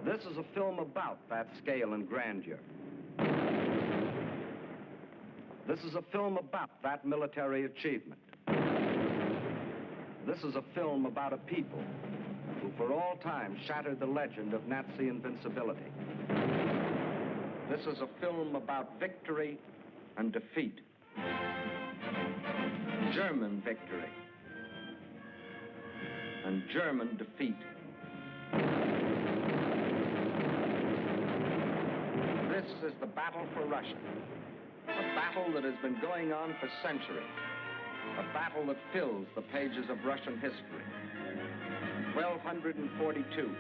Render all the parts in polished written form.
This is a film about that scale and grandeur. This is a film about that military achievement. This is a film about a people who for all time shattered the legend of Nazi invincibility. This is a film about victory and defeat. German victory and German defeat. This is the battle for Russia, a battle that has been going on for centuries, a battle that fills the pages of Russian history. 1242.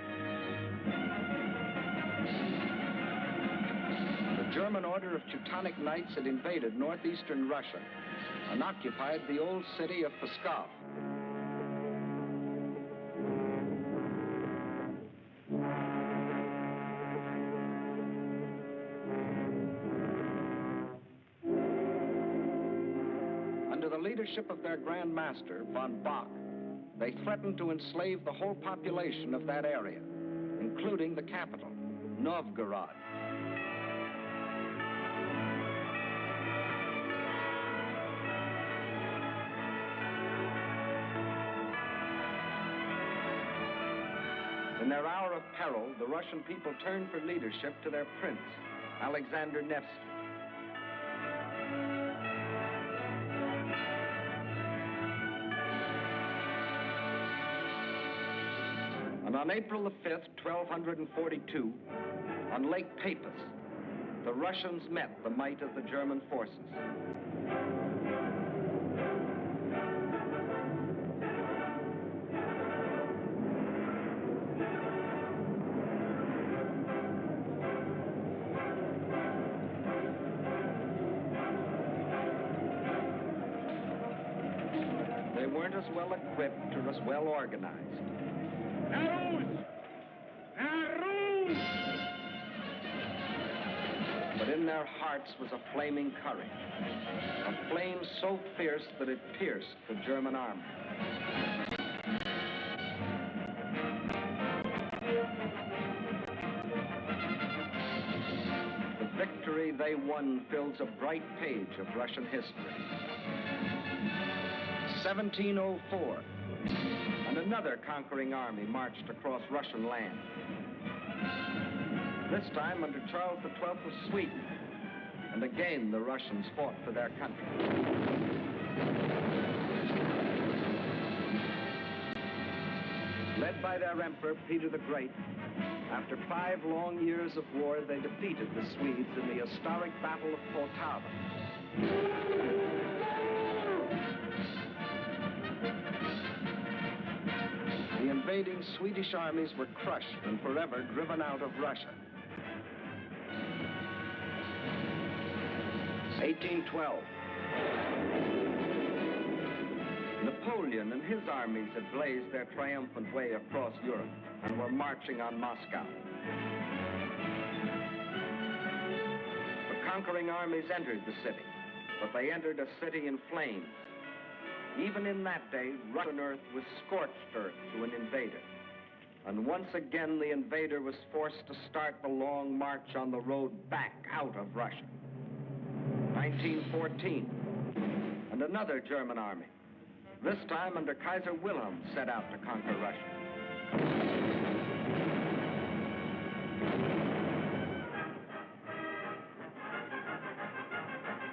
The German Order of Teutonic Knights had invaded northeastern Russia and occupied the old city of Pskov. Under the leadership of their Grand Master, von Bock, they threatened to enslave the whole population of that area, including the capital, Novgorod. In their hour of peril, the Russian people turned for leadership to their prince, Alexander Nevsky. And on April the 5th, 1242, on Lake Peipus, the Russians met the might of the German forces. They weren't as well equipped or as well organized. But in their hearts was a flaming courage, a flame so fierce that it pierced the German army. The victory they won fills a bright page of Russian history. 1704, and another conquering army marched across Russian land. This time under Charles XII of Sweden, and again the Russians fought for their country. Led by their emperor, Peter the Great, after 5 long years of war, they defeated the Swedes in the historic Battle of Poltava. The invading Swedish armies were crushed and forever driven out of Russia. 1812. Napoleon and his armies had blazed their triumphant way across Europe and were marching on Moscow. The conquering armies entered the city, but they entered a city in flames. Even in that day, Russian earth was scorched earth to an invader. And once again, the invader was forced to start the long march on the road back out of Russia. 1914, and another German army, this time under Kaiser Wilhelm, set out to conquer Russia.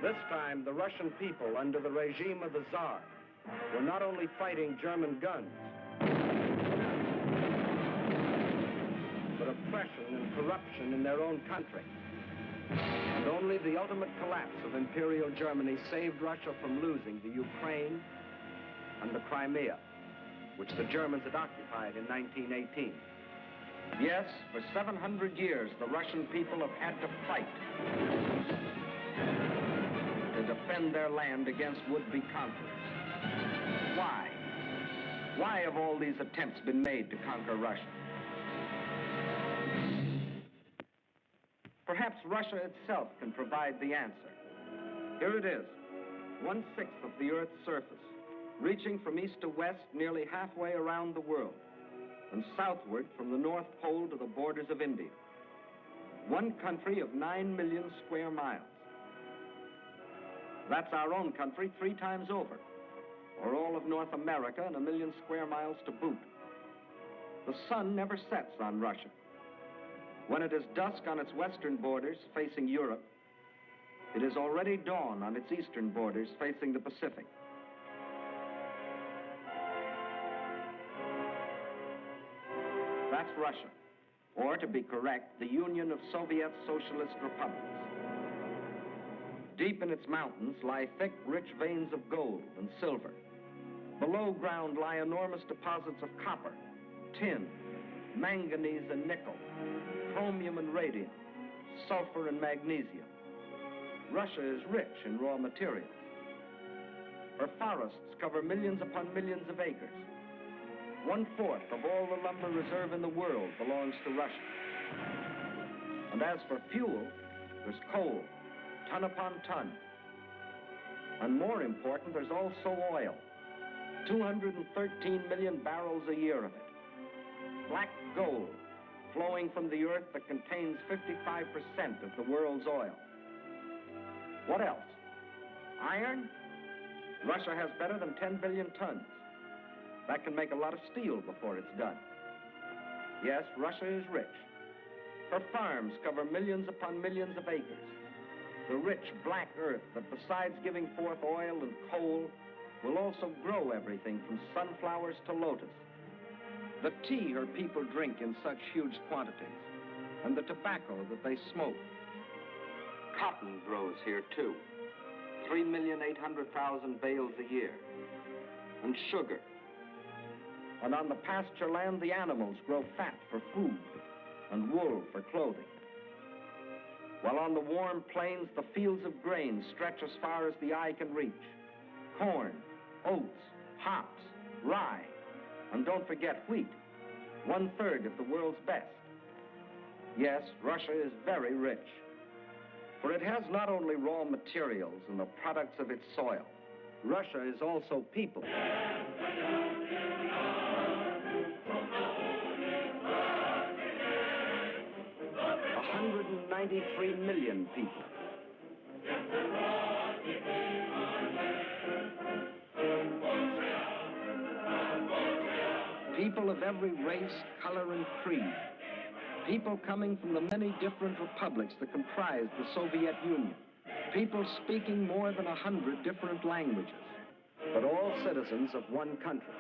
This time, the Russian people, under the regime of the Tsar, were not only fighting German guns, but oppression and corruption in their own country. And only the ultimate collapse of Imperial Germany saved Russia from losing the Ukraine and the Crimea, which the Germans had occupied in 1918. Yes, for 700 years, the Russian people have had to fight to defend their land against would-be conquerors. Why? Why have all these attempts been made to conquer Russia? Perhaps Russia itself can provide the answer. Here it is, 1/6 of the Earth's surface, reaching from east to west nearly halfway around the world. and southward from the North Pole to the borders of India. One country of 9 million square miles. That's our own country 3 times over, or all of North America and 1 million square miles to boot. The sun never sets on Russia. When it is dusk on its western borders facing Europe, it is already dawn on its eastern borders facing the Pacific. That's Russia, or to be correct, the Union of Soviet Socialist Republics. Deep in its mountains lie thick, rich veins of gold and silver. Below ground lie enormous deposits of copper, tin, manganese and nickel, chromium and radium, sulfur and magnesium. Russia is rich in raw materials. Her forests cover millions upon millions of acres. 1/4 of all the lumber reserve in the world belongs to Russia. And as for fuel, there's coal, ton upon ton. And more important, there's also oil. 213 million barrels a year of it. Black gold flowing from the earth that contains 55% of the world's oil. What else? Iron? Russia has better than 10 billion tons. That can make a lot of steel before it's done. Yes, Russia is rich. Her farms cover millions upon millions of acres. The rich black earth that, besides giving forth oil and coal, will also grow everything from sunflowers to lotus. The tea her people drink in such huge quantities, and the tobacco that they smoke. Cotton grows here too, 3,800,000 bales a year. And sugar. And on the pasture land, the animals grow fat for food and wool for clothing. While on the warm plains, the fields of grain stretch as far as the eye can reach. Corn, oats, hops, rye, and don't forget wheat, 1/3 of the world's best. Yes, Russia is very rich, for it has not only raw materials and the products of its soil. Russia is also people. 193 million people. People of every race, color, and creed. People coming from the many different republics that comprise the Soviet Union. People speaking more than 100 different languages, but all citizens of one country.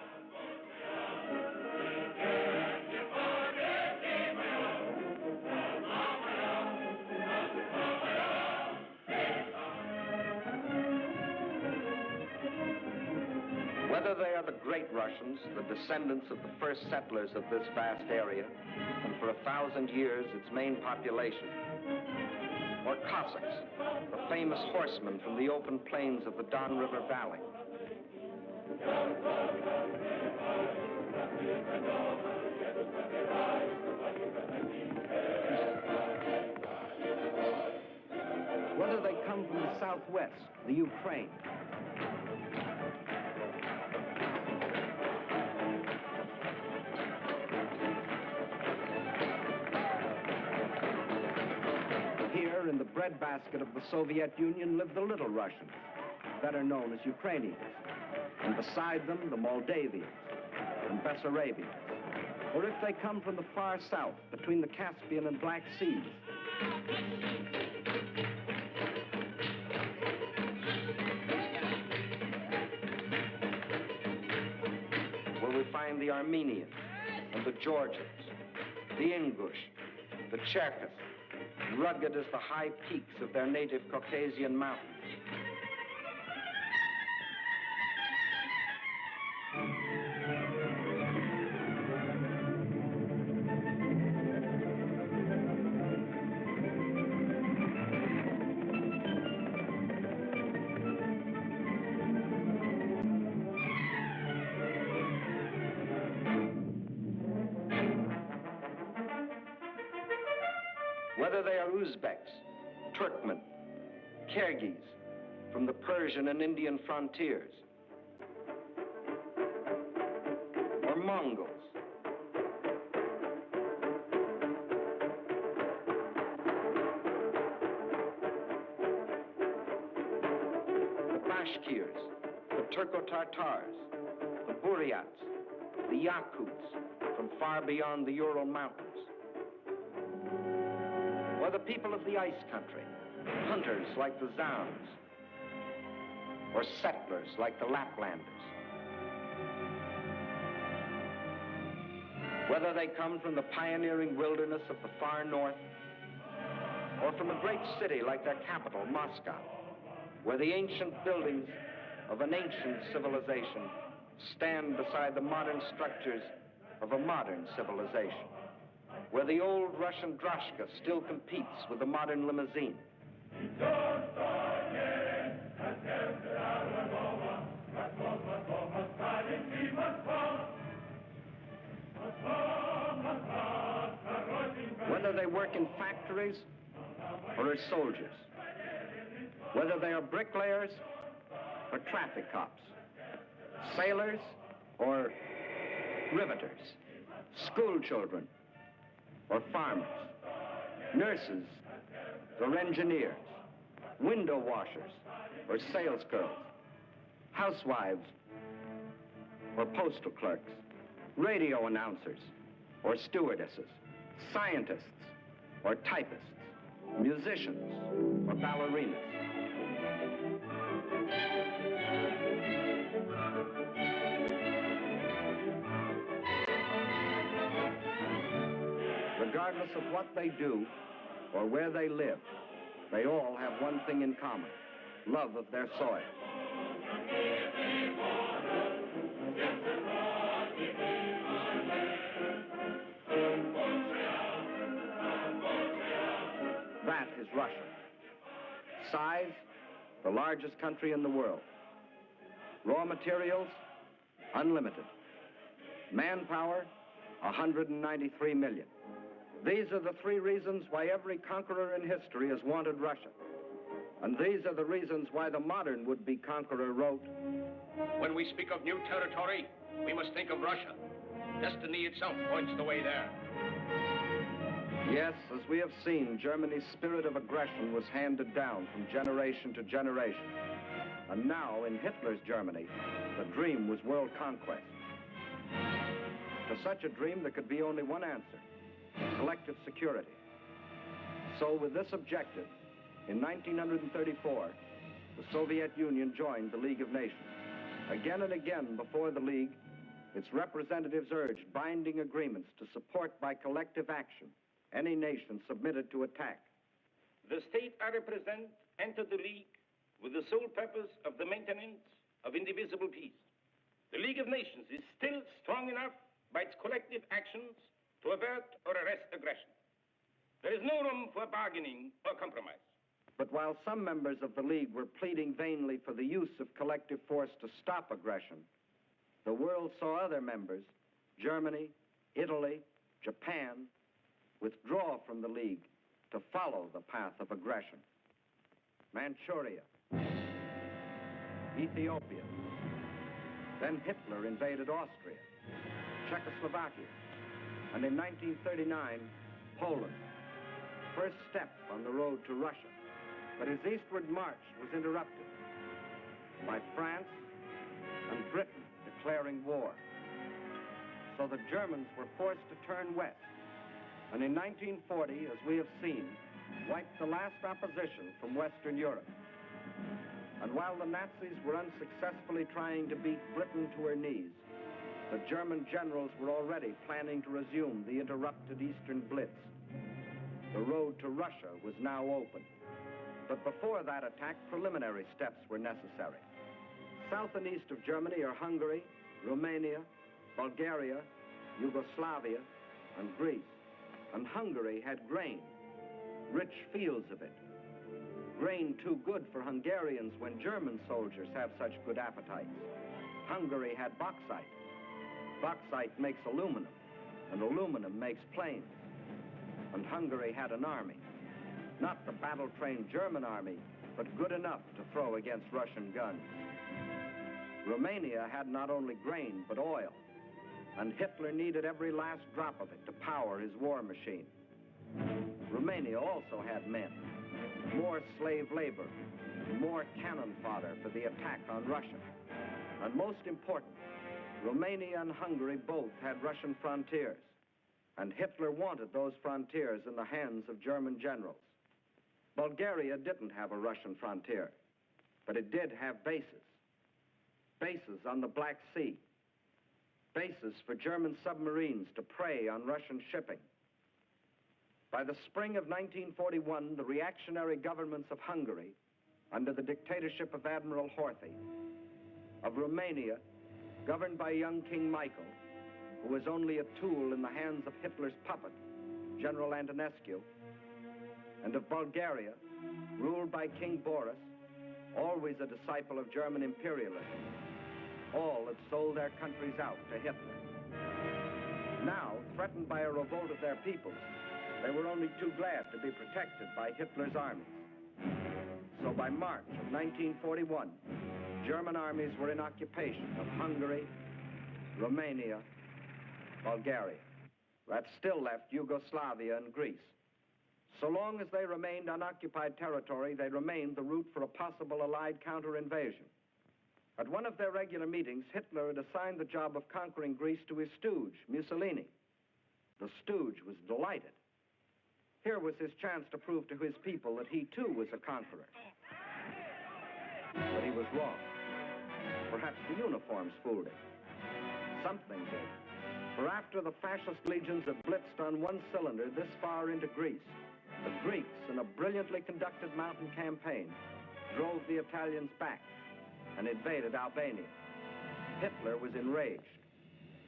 Whether they are the great Russians, the descendants of the first settlers of this vast area, and for 1,000 years its main population, or Cossacks, the famous horsemen from the open plains of the Don River Valley. Whether they come from the Southwest, the Ukraine, here in the breadbasket of the Soviet Union live the Little Russians, better known as Ukrainians, and beside them the Moldavians and Bessarabians. Or if they come from the far south, between the Caspian and Black Seas, where we find the Armenians and the Georgians, the Ingush, the Cherkess, rugged as the high peaks of their native Caucasian mountains. Whether they are Uzbeks, Turkmen, Kyrgyz, from the Persian and Indian frontiers, or Mongols, Bashkirs, the Turco-Tartars, the Buryats, the Yakuts from far beyond the Ural Mountains, or the people of the ice country, hunters like the Zounds, or settlers like the Laplanders. Whether they come from the pioneering wilderness of the far north, or from a great city like their capital, Moscow, where the ancient buildings of an ancient civilization stand beside the modern structures of a modern civilization, where the old Russian droshka still competes with the modern limousine. Whether they work in factories or as soldiers, whether they are bricklayers or traffic cops, sailors or riveters, school children or farmers, nurses or engineers, window washers or sales girls, housewives or postal clerks, radio announcers or stewardesses, scientists or typists, musicians or ballerinas. Regardless of what they do or where they live, they all have one thing in common: love of their soil. That is Russia. Size, the largest country in the world. Raw materials, unlimited. Manpower, 193 million. These are the three reasons why every conqueror in history has wanted Russia. And these are the reasons why the modern would-be conqueror wrote, "When we speak of new territory, we must think of Russia. Destiny itself points the way there." Yes, as we have seen, Germany's spirit of aggression was handed down from generation to generation. And now, in Hitler's Germany, the dream was world conquest. To such a dream, there could be only one answer: collective security. So with this objective, in 1934, the Soviet Union joined the League of Nations. Again and again before the League, its representatives urged binding agreements to support by collective action any nation submitted to attack. The state I represent entered the League with the sole purpose of the maintenance of indivisible peace. The League of Nations is still strong enough by its collective actions to avert or arrest aggression. There is no room for bargaining or compromise. But while some members of the League were pleading vainly for the use of collective force to stop aggression, the world saw other members, Germany, Italy, Japan, withdraw from the League to follow the path of aggression. Manchuria, Ethiopia, then Hitler invaded Austria, Czechoslovakia, and in 1939, Poland, first step on the road to Russia. But his eastward march was interrupted by France and Britain declaring war. So the Germans were forced to turn west, and in 1940, as we have seen, wiped the last opposition from Western Europe. And while the Nazis were unsuccessfully trying to beat Britain to her knees, the German generals were already planning to resume the interrupted Eastern Blitz. The road to Russia was now open. But before that attack, preliminary steps were necessary. South and east of Germany are Hungary, Romania, Bulgaria, Yugoslavia, and Greece. And Hungary had grain, rich fields of it. Grain too good for Hungarians when German soldiers have such good appetites. Hungary had bauxite. Bauxite makes aluminum, and aluminum makes planes. And Hungary had an army. Not the battle-trained German army, but good enough to throw against Russian guns. Romania had not only grain, but oil. And Hitler needed every last drop of it to power his war machine. Romania also had men, more slave labor, more cannon fodder for the attack on Russia. And most important, Romania and Hungary both had Russian frontiers, and Hitler wanted those frontiers in the hands of German generals. Bulgaria didn't have a Russian frontier, but it did have bases. Bases on the Black Sea. Bases for German submarines to prey on Russian shipping. By the spring of 1941, the reactionary governments of Hungary, under the dictatorship of Admiral Horthy, of Romania, governed by young King Michael, who was only a tool in the hands of Hitler's puppet, General Antonescu, and of Bulgaria, ruled by King Boris, always a disciple of German imperialism. All had sold their countries out to Hitler. Now, threatened by a revolt of their peoples, they were only too glad to be protected by Hitler's armies. So by March of 1941, German armies were in occupation of Hungary, Romania, Bulgaria. That still left Yugoslavia and Greece. So long as they remained unoccupied territory, they remained the route for a possible Allied counter-invasion. At one of their regular meetings, Hitler had assigned the job of conquering Greece to his stooge, Mussolini. The stooge was delighted. Here was his chance to prove to his people that he too was a conqueror. But he was wrong. Perhaps the uniforms fooled him. Something did. For after the fascist legions had blitzed on one cylinder this far into Greece, the Greeks, in a brilliantly conducted mountain campaign, drove the Italians back and invaded Albania. Hitler was enraged.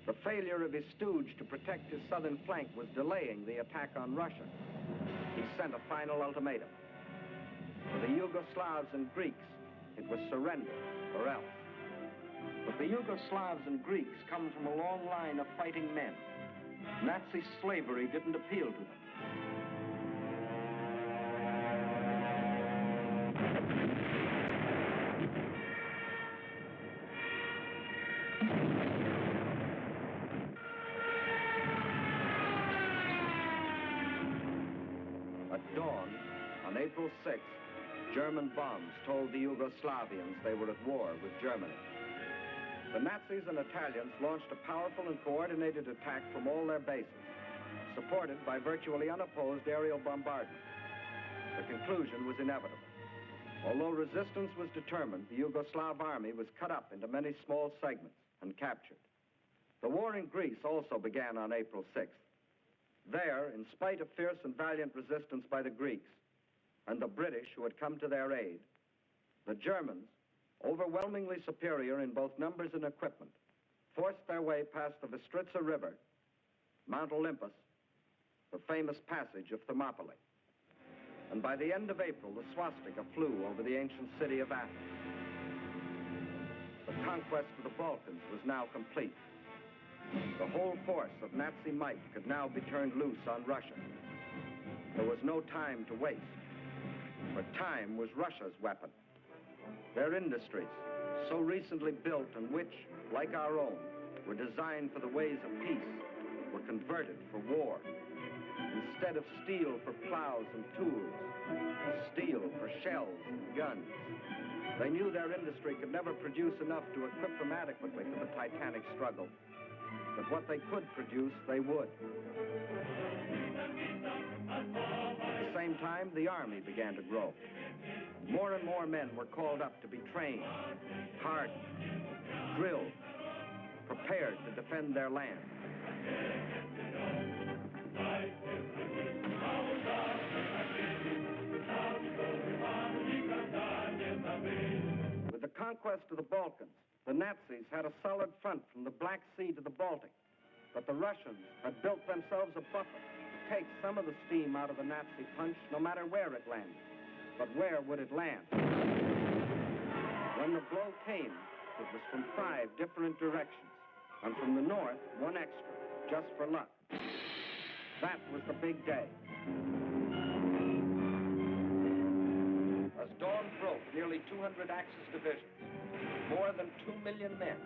The failure of his stooge to protect his southern flank was delaying the attack on Russia. He sent a final ultimatum. For the Yugoslavs and Greeks, it was surrender or else. But the Yugoslavs and Greeks come from a long line of fighting men. Nazi slavery didn't appeal to them. At dawn, on April 6th, German bombs told the Yugoslavians they were at war with Germany. The Nazis and Italians launched a powerful and coordinated attack from all their bases, supported by virtually unopposed aerial bombardment. The conclusion was inevitable. Although resistance was determined, the Yugoslav army was cut up into many small segments and captured. The war in Greece also began on April 6th. There, in spite of fierce and valiant resistance by the Greeks and the British who had come to their aid, the Germans, overwhelmingly superior in both numbers and equipment, forced their way past the Bistritsa River, Mount Olympus, the famous passage of Thermopylae. And by the end of April, the swastika flew over the ancient city of Athens. The conquest of the Balkans was now complete. The whole force of Nazi might could now be turned loose on Russia. There was no time to waste, for time was Russia's weapon. Their industries, so recently built and which, like our own, were designed for the ways of peace, were converted for war. Instead of steel for plows and tools, steel for shells and guns. They knew their industry could never produce enough to equip them adequately for the titanic struggle. But what they could produce, they would. At the same time, the army began to grow. More and more men were called up to be trained, hardened, drilled, prepared to defend their land. With the conquest of the Balkans, the Nazis had a solid front from the Black Sea to the Baltic, but the Russians had built themselves a buffer to take some of the steam out of the Nazi punch, no matter where it landed. But where would it land? When the blow came, it was from 5 different directions, and from the north, 1 extra, just for luck. That was the big day. As dawn broke, nearly 200 Axis divisions, more than 2 million men,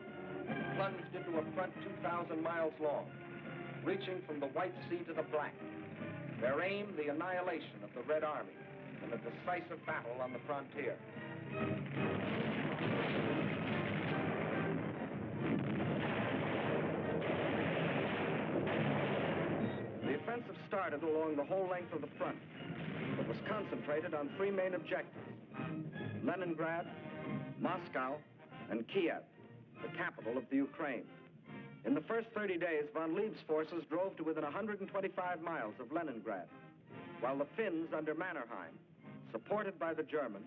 plunged into a front 2,000 miles long, reaching from the White Sea to the Black. Their aim, the annihilation of the Red Army in a decisive battle on the frontier. The offensive started along the whole length of the front, but was concentrated on three main objectives: Leningrad, Moscow, and Kiev, the capital of the Ukraine. In the first 30 days, von Lieb's forces drove to within 125 miles of Leningrad, while the Finns under Mannerheim, supported by the Germans,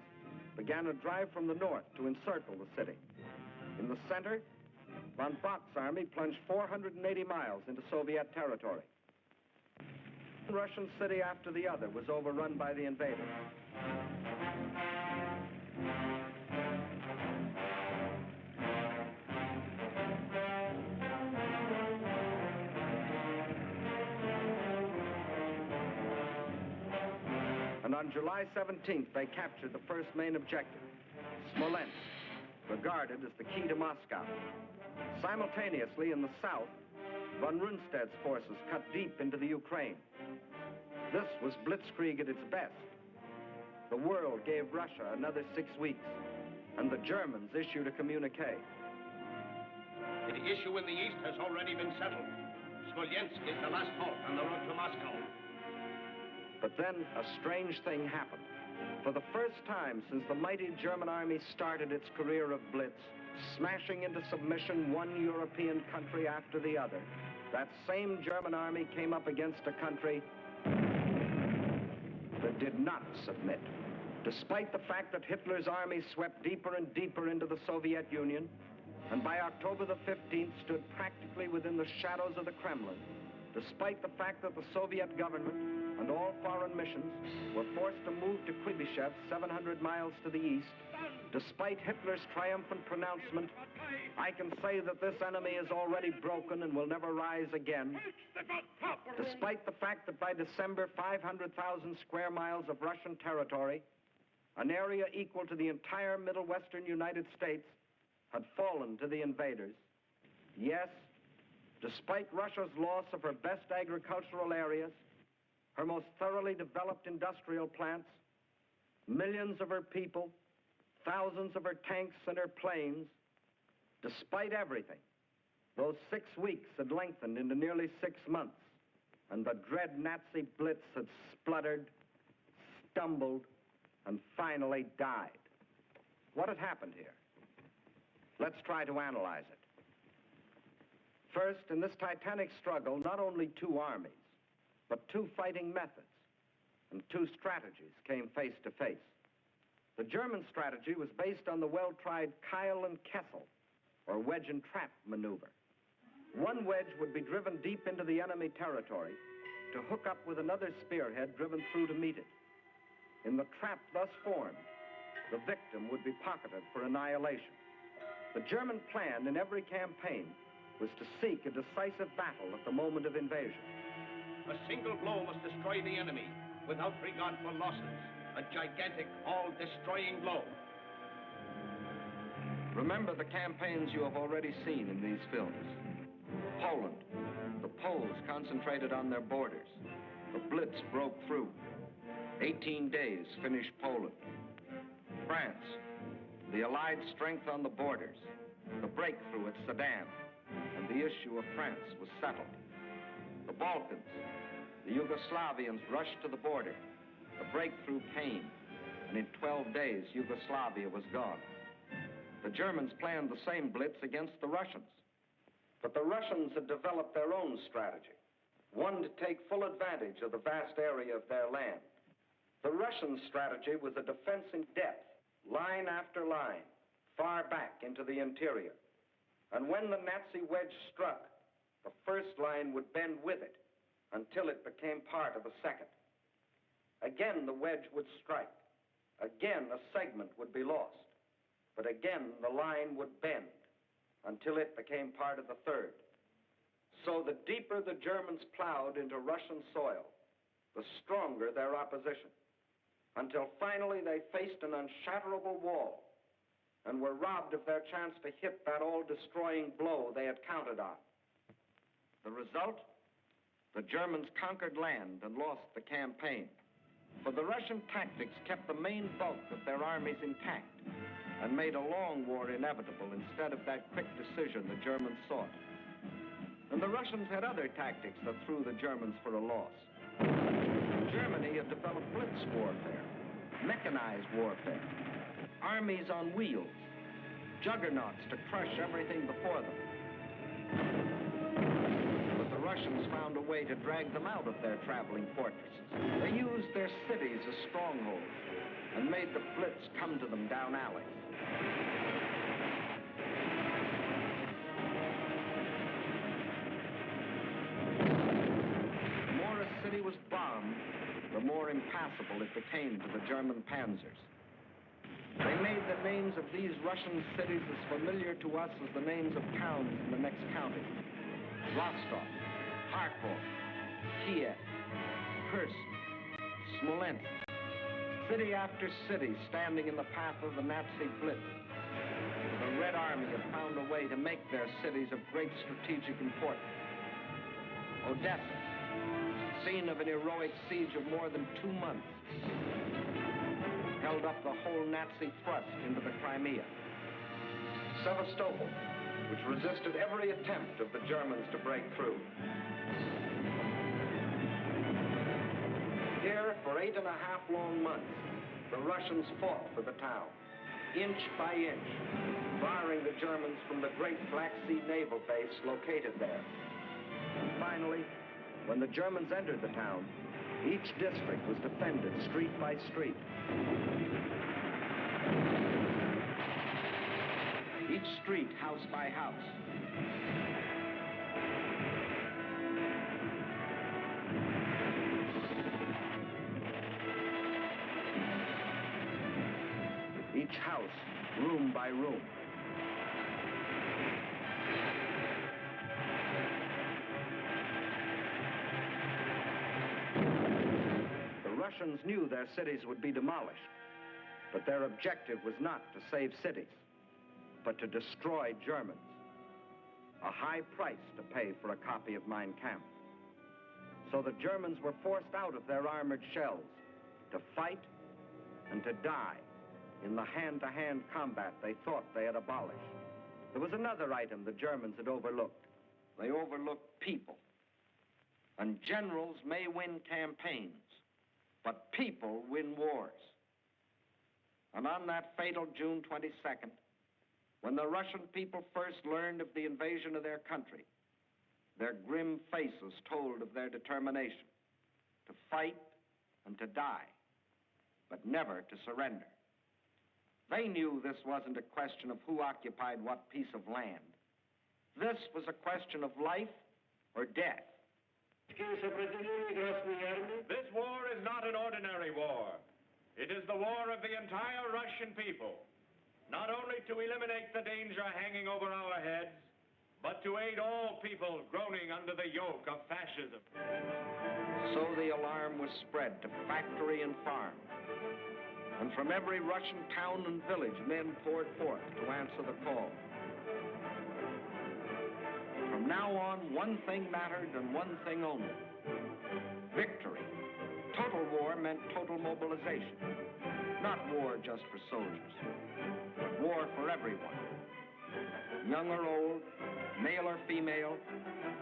began a drive from the north to encircle the city. In the center, von Bock's army plunged 480 miles into Soviet territory. One Russian city after the other was overrun by the invaders. And on July 17th, they captured the first main objective, Smolensk, regarded as the key to Moscow. Simultaneously, in the south, von Rundstedt's forces cut deep into the Ukraine. This was blitzkrieg at its best. The world gave Russia another 6 weeks, and the Germans issued a communique. The issue in the east has already been settled. Smolensk is the last halt on the road to Moscow. But then a strange thing happened. For the first time since the mighty German army started its career of blitz, smashing into submission one European country after the other, that same German army came up against a country that did not submit. Despite the fact that Hitler's army swept deeper and deeper into the Soviet Union, and by October the 15th stood practically within the shadows of the Kremlin, despite the fact that the Soviet government and all foreign missions were forced to move to Kuibyshev 700 miles to the east, despite Hitler's triumphant pronouncement, I can say that this enemy is already broken and will never rise again. Despite the fact that by December, 500,000 square miles of Russian territory, an area equal to the entire Middle Western United States, had fallen to the invaders. Yes, despite Russia's loss of her best agricultural areas, her most thoroughly developed industrial plants, millions of her people, thousands of her tanks and her planes, despite everything, those 6 weeks had lengthened into nearly 6 months, and the dread Nazi blitz had spluttered, stumbled, and finally died. What had happened here? Let's try to analyze it. First, in this titanic struggle, not only two armies, but two fighting methods and two strategies came face to face. The German strategy was based on the well-tried Keil and Kessel, or wedge and trap maneuver. One wedge would be driven deep into the enemy territory to hook up with another spearhead driven through to meet it. In the trap thus formed, the victim would be pocketed for annihilation. The German plan in every campaign was to seek a decisive battle at the moment of invasion. A single blow must destroy the enemy without regard for losses. A gigantic, all-destroying blow. Remember the campaigns you have already seen in these films. Poland. The Poles concentrated on their borders. The Blitz broke through. 18 days finished Poland. France. The Allied strength on the borders. The breakthrough at Sedan. And the issue of France was settled. The Balkans. The Yugoslavians rushed to the border. The breakthrough came, and in 12 days, Yugoslavia was gone. The Germans planned the same blitz against the Russians. But the Russians had developed their own strategy, one to take full advantage of the vast area of their land. The Russian strategy was a defense in depth, line after line, far back into the interior. And when the Nazi wedge struck, the first line would bend with it until it became part of the second. Again, the wedge would strike. Again, a segment would be lost. But again, the line would bend until it became part of the third. So the deeper the Germans plowed into Russian soil, the stronger their opposition, until finally they faced an unshatterable wall and were robbed of their chance to hit that all-destroying blow they had counted on. The result? The Germans conquered land and lost the campaign. For the Russian tactics kept the main bulk of their armies intact and made a long war inevitable instead of that quick decision the Germans sought. And the Russians had other tactics that threw the Germans for a loss. Germany had developed blitz warfare, mechanized warfare, armies on wheels, juggernauts to crush everything before them. But the Russians found a way to drag them out of their traveling fortresses. They used their cities as strongholds and made the blitz come to them down alleys. The more a city was bombed, the more impassable it became to the German panzers. They made the names of these Russian cities as familiar to us as the names of towns in the next county. Rostov, Kharkov, Kiev, Kursk, Smolensk. City after city standing in the path of the Nazi blitz. The Red Army had found a way to make their cities of great strategic importance. Odessa, scene of an heroic siege of more than 2 months, held up the whole Nazi thrust into the Crimea. Sevastopol, which resisted every attempt of the Germans to break through. Here, for 8.5 long months, the Russians fought for the town, inch by inch, barring the Germans from the great Black Sea naval base located there. And finally, when the Germans entered the town, each district was defended street by street. Each street house by house. Each house, room by room. The Russians knew their cities would be demolished, but their objective was not to save cities, but to destroy Germans. A high price to pay for a copy of Mein Kampf. So the Germans were forced out of their armored shells to fight and to die in the hand-to-hand combat they thought they had abolished. There was another item the Germans had overlooked. They overlooked people. And generals may win campaigns, but people win wars. And on that fatal June 22nd, when the Russian people first learned of the invasion of their country, their grim faces told of their determination to fight and to die, but never to surrender. They knew this wasn't a question of who occupied what piece of land. This was a question of life or death. This war is not an ordinary war. It is the war of the entire Russian people. Not only to eliminate the danger hanging over our heads, but to aid all people groaning under the yoke of fascism. So the alarm was spread to factory and farm. And from every Russian town and village, men poured forth to answer the call. From now on, one thing mattered and one thing only: victory. Total war meant total mobilization. Not war just for soldiers, but war for everyone. Young or old, male or female,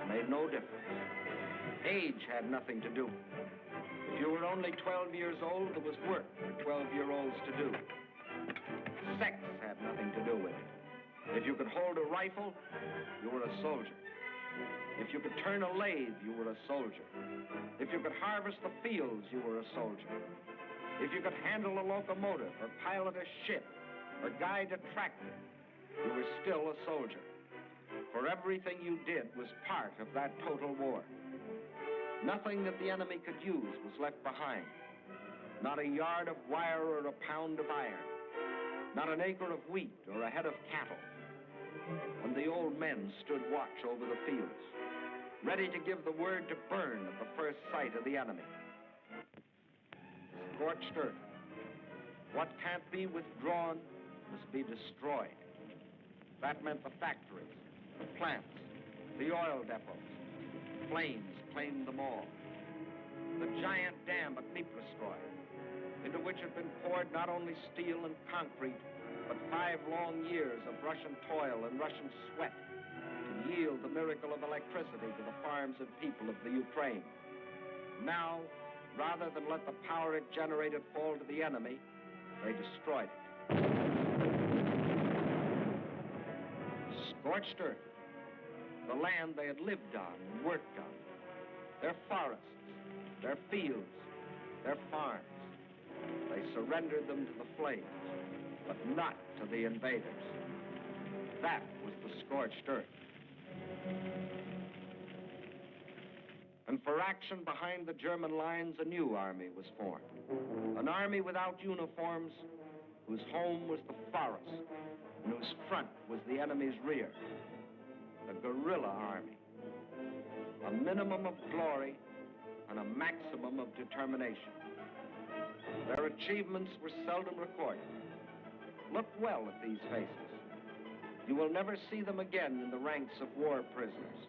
made no difference. Age had nothing to do with it. If you were only 12 years old, there was work for 12-year-olds to do. Sex had nothing to do with it. If you could hold a rifle, you were a soldier. If you could turn a lathe, you were a soldier. If you could harvest the fields, you were a soldier. If you could handle a locomotive or pilot a ship or guide a tractor, you were still a soldier. For everything you did was part of that total war. Nothing that the enemy could use was left behind. Not a yard of wire or a pound of iron. Not an acre of wheat or a head of cattle. And the old men stood watch over the fields, ready to give the word to burn at the first sight of the enemy. Scorched earth. What can't be withdrawn must be destroyed. That meant the factories, the plants, the oil depots. Flames claimed them all. The giant dam dam at Niprostroy, into which had been poured not only steel and concrete, but 5 long years of Russian toil and Russian sweat to yield the miracle of electricity to the farms and people of the Ukraine. Now, rather than let the power it generated fall to the enemy, they destroyed it. Scorched earth, the land they had lived on and worked on, their forests, their fields, their farms. They surrendered them to the flames, but not to the invaders. That was the scorched earth. And for action behind the German lines, a new army was formed. An army without uniforms, whose home was the forest, and whose front was the enemy's rear. The guerrilla army. A minimum of glory and a maximum of determination. Their achievements were seldom recorded. Look well at these faces. You will never see them again in the ranks of war prisoners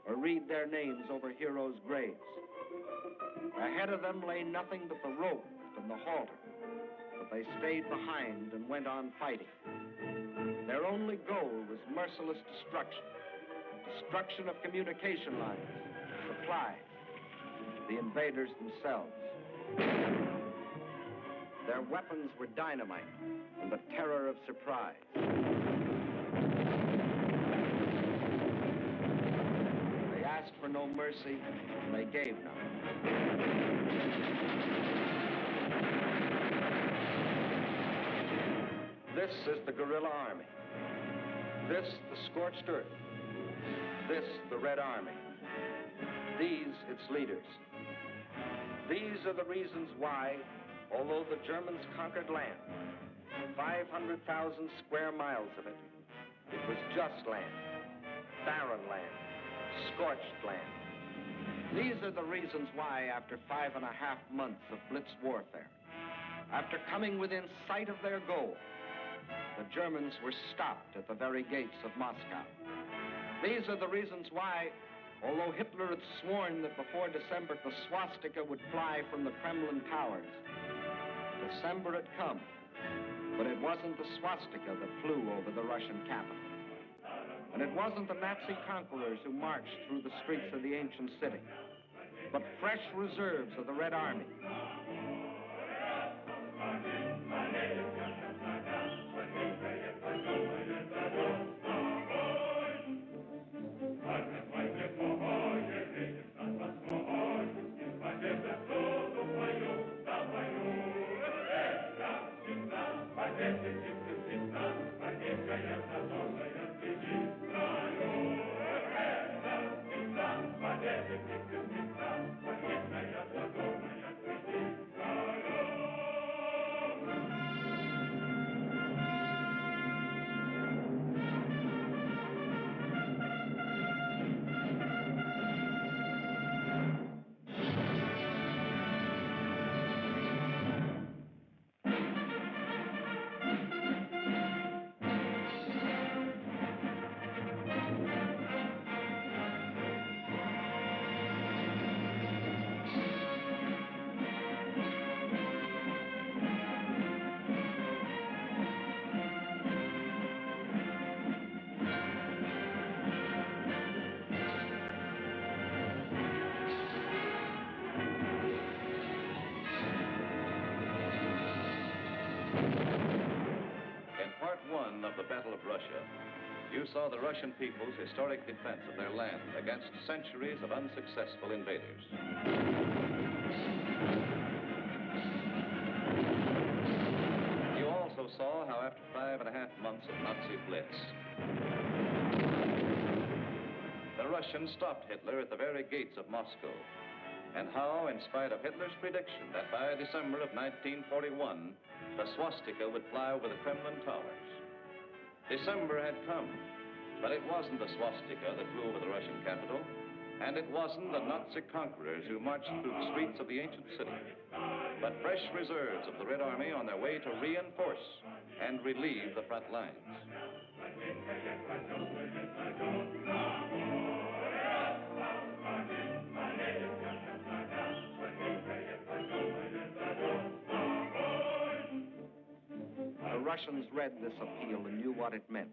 or read their names over heroes' graves. Ahead of them lay nothing but the rope and the halter, but they stayed behind and went on fighting. Their only goal was merciless destruction. Destruction of communication lines, supplies, the invaders themselves. Their weapons were dynamite and the terror of surprise. They asked for no mercy, and they gave none. This is the guerrilla army. This, the scorched earth. This, the Red Army. These, its leaders. These are the reasons why, although the Germans conquered land, 500,000 square miles of it, it was just land, barren land, scorched land. These are the reasons why, after 5.5 months of blitz warfare, after coming within sight of their goal, the Germans were stopped at the very gates of Moscow. These are the reasons why, although Hitler had sworn that before December the swastika would fly from the Kremlin towers, December had come, but it wasn't the swastika that flew over the Russian capital. And it wasn't the Nazi conquerors who marched through the streets of the ancient city, but fresh reserves of the Red Army. Part one of the Battle of Russia, you saw the Russian people's historic defense of their land against centuries of unsuccessful invaders. You also saw how after 5.5 months of Nazi blitz, the Russians stopped Hitler at the very gates of Moscow, and how, in spite of Hitler's prediction that by December of 1941, the swastika would fly over the Kremlin towers. December had come, but it wasn't the swastika that flew over the Russian capital, and it wasn't the Nazi conquerors who marched through the streets of the ancient city, but fresh reserves of the Red Army on their way to reinforce and relieve the front lines. Russians read this appeal and knew what it meant.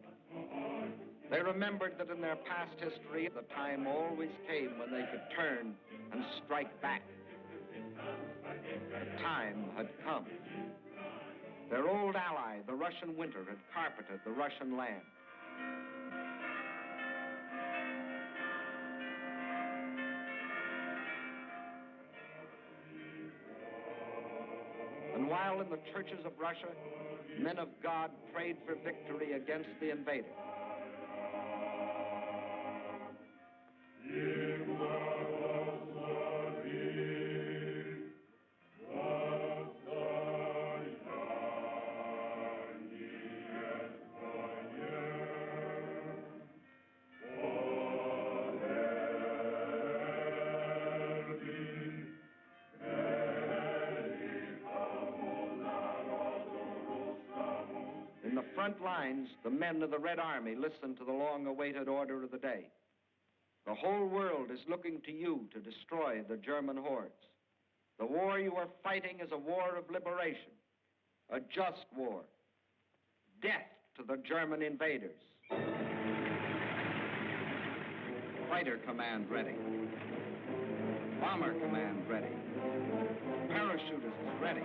They remembered that in their past history, the time always came when they could turn and strike back. The time had come. Their old ally, the Russian winter, had carpeted the Russian land. And while in the churches of Russia, men of God prayed for victory against the invader, in the front lines, the men of the Red Army listened to the long-awaited order of the day. The whole world is looking to you to destroy the German hordes. The war you are fighting is a war of liberation, a just war. Death to the German invaders. Fighter command ready. Bomber command ready. Parachutists ready.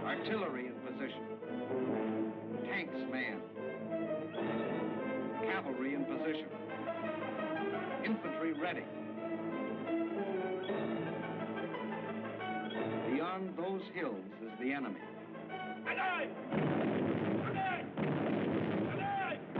Artillery in position. Tanks manned. Cavalry in position. Infantry ready. Beyond those hills is the enemy. Alive! Alive! Alive! Alive! Alive!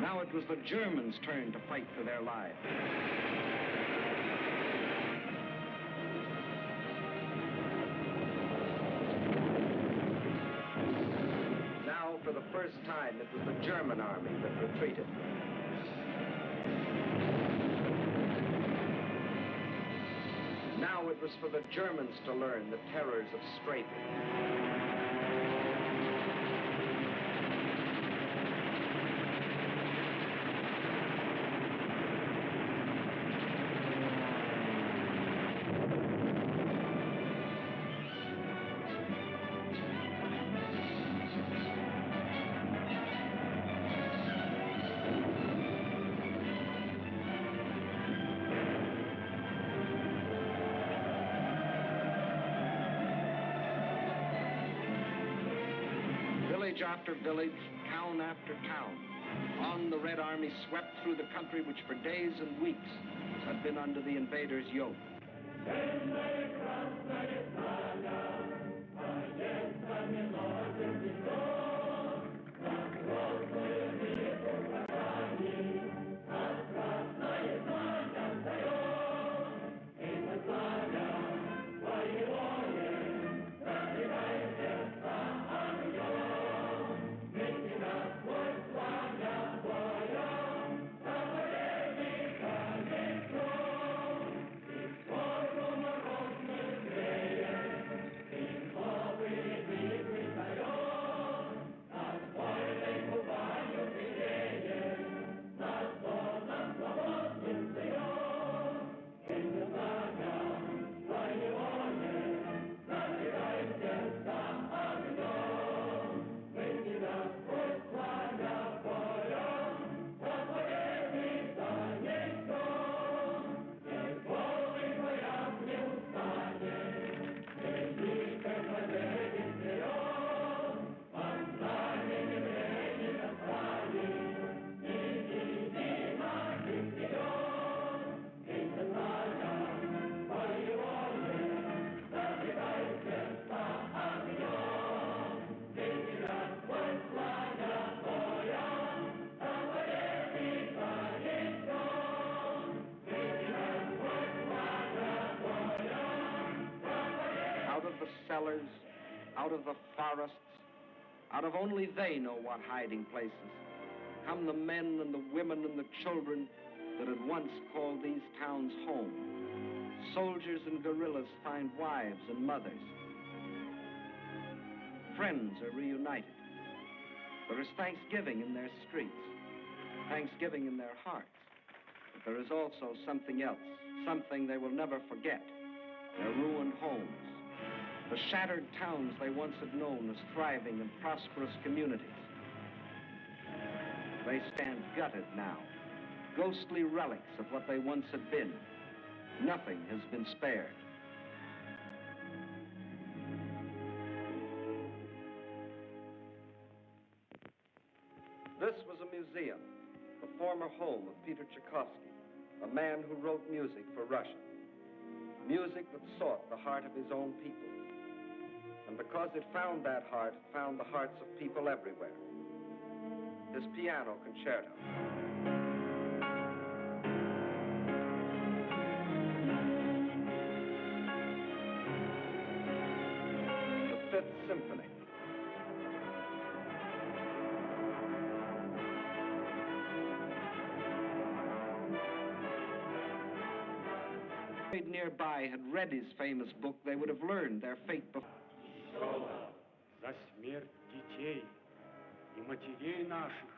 Now it was the Germans' turn to fight for their lives. Now, for the first time, it was the German army that retreated. Now it was for the Germans to learn the terrors of strafing. Village after village, town after town, on the Red Army swept through the country which for days and weeks had been under the invaders' yoke. cellars, out of the forests, out of only they know what hiding places, come the men and the women and the children that had once called these towns home. Soldiers and guerrillas find wives and mothers. Friends are reunited. There is thanksgiving in their streets, thanksgiving in their hearts. But there is also something else, something they will never forget, their ruined homes, the shattered towns they once had known as thriving and prosperous communities. They stand gutted now, ghostly relics of what they once had been. Nothing has been spared. This was a museum, the former home of Peter Tchaikovsky, a man who wrote music for Russia. Music that sought the heart of his own people. And because it found that heart, it found the hearts of people everywhere. His piano concerto. The Fifth Symphony. Nearby had read his famous book, they would have learned their fate before. За смерть детей и матерей наших.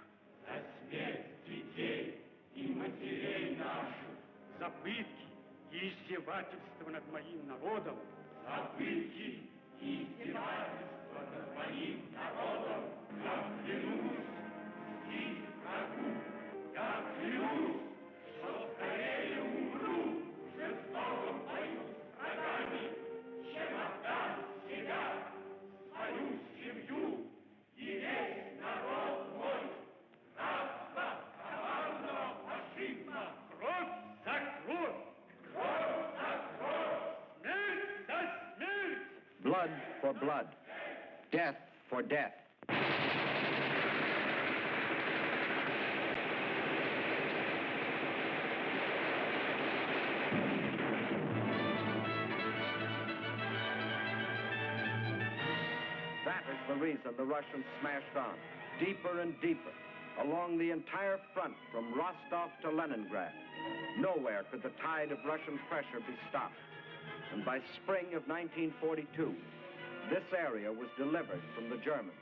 За смерть детей и матерей наших. За пытки и издевательства над моим народом. За пытки и издевательства над моим народом. Я клянусь мстить врагу. Я клянусь, что скорее умру в жестоком бою с врагами, чем отдам себя, свою семью и весь народ мой. Рабство коварного фашизма. Кровь за кровь. Кровь за кровь. Смерть за смерть. Blood for blood. Death for death. That is the reason the Russians smashed on, deeper and deeper, along the entire front from Rostov to Leningrad. Nowhere could the tide of Russian pressure be stopped. And by spring of 1942, this area was delivered from the Germans.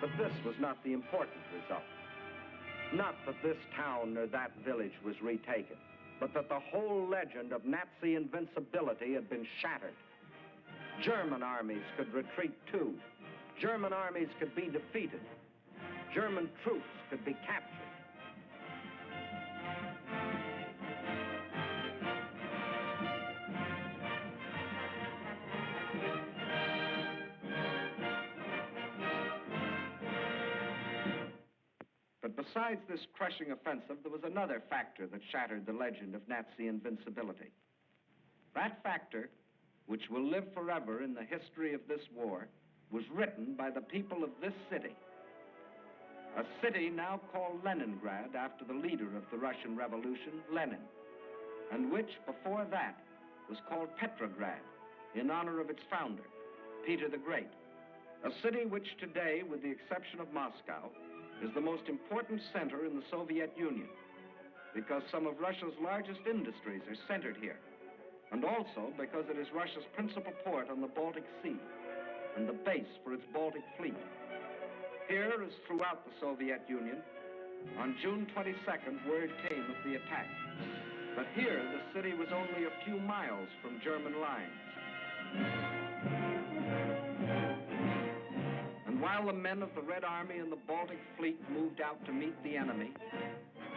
But this was not the important result. Not that this town or that village was retaken, but that the whole legend of Nazi invincibility had been shattered. German armies could retreat too. German armies could be defeated. German troops could be captured. But besides this crushing offensive, there was another factor that shattered the legend of Nazi invincibility. That factor, which will live forever in the history of this war, was written by the people of this city. A city now called Leningrad after the leader of the Russian Revolution, Lenin, and which, before that, was called Petrograd in honor of its founder, Peter the Great. A city which today, with the exception of Moscow, is the most important center in the Soviet Union, because some of Russia's largest industries are centered here, and also because it is Russia's principal port on the Baltic Sea and the base for its Baltic fleet. Here, as throughout the Soviet Union, on June 22nd, word came of the attack. But here, the city was only a few miles from German lines. And while the men of the Red Army and the Baltic fleet moved out to meet the enemy,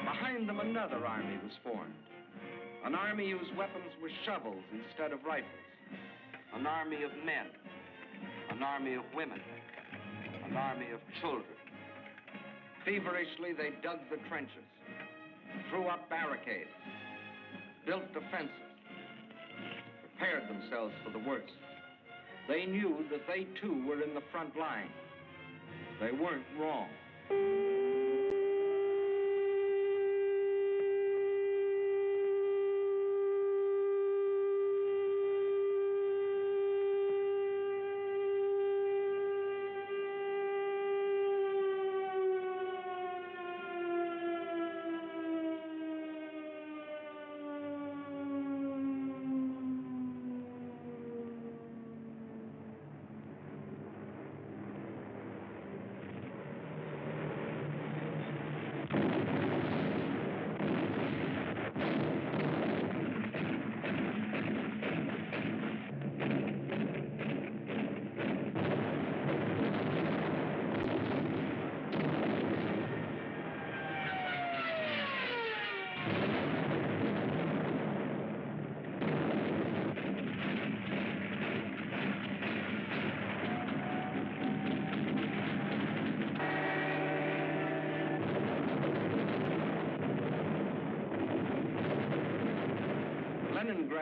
behind them another army was formed. An army whose weapons were shovels instead of rifles. An army of men. An army of women. An army of children. Feverishly, they dug the trenches, threw up barricades, built defenses, prepared themselves for the worst. They knew that they too were in the front line. They weren't wrong.